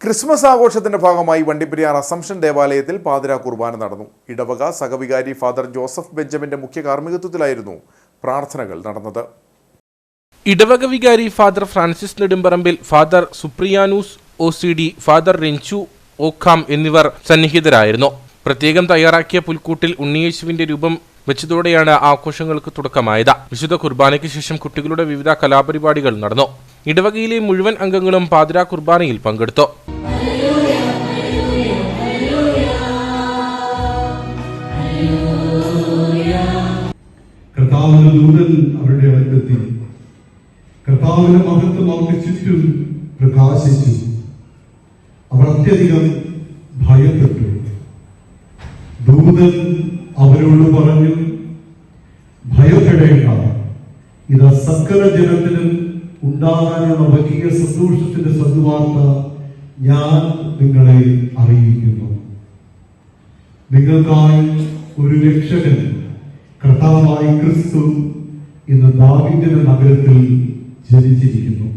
Christmas ആഘോഷത്തിന്റെ ഭാഗമായി Vandiperiyar assumption ദേവാലയത്തിൽ പാതിരാ കുർബാന നടന്നു. ഇടവക സഹവികാരി ഫാദർ ജോസഫ് ബെഞ്ചമിന്റെ മുഖ്യ കാർമ്മികത്വത്തിലായിരുന്നു പ്രാർത്ഥനകൾ നടന്നത്. ഇടവക വികാരി father Francis Nedumparambil, father Supriyanus OCD, father Rinchu ഓഖാം എന്നിവർ സന്നിഹിതരായിരുന്നു. പ്രത്യേകം തയ്യാറാക്കിയ പുൽക്കൂട്ടിൽ ഉണ്ണിയേശുവിന്റെ രൂപം വെച്ചതോടെയാണ് ആഘോഷങ്ങൾക്ക് തുടക്കമായത്. വിശുദ്ധ കുർബാനയ്ക്ക് ശേഷം കുട്ടികളുടെ വിവിധ കലാപരിപാടികൾ നടന്നു. ഇടവകയിലെ മുഴുവൻ അംഗങ്ങളും പാതിരാ കുർബാനയിൽ പങ്കെടുത്തു. കർത്താവിന്റെ ദൂതൻ അവരുടെ അടുത്തെത്തി. കർത്താവിന്റെ മഹത്വം അവർക്ക് ചുറ്റും പ്രകാശിച്ചു. അവർ അത്യധികം ഭയപ്പെട്ടു. ദൂതൻ അവരോട് പറഞ്ഞു, ഭയപ്പെടേണ്ട, ഇത് സകല ജനത്തിനും ഉണ്ടാകാനുള്ള വലിയ സന്തോഷത്തിന്റെ സദ്വാർത്ത ഞാൻ നിങ്ങളെ അറിയിക്കുന്നു. നിങ്ങൾക്കായി ഒരു രക്ഷകൻ, കർത്താവായ ക്രിസ്തു ഇന്ന് ദാവീദിന്റെ നഗരത്തിൽ ജനിച്ചിരിക്കുന്നു.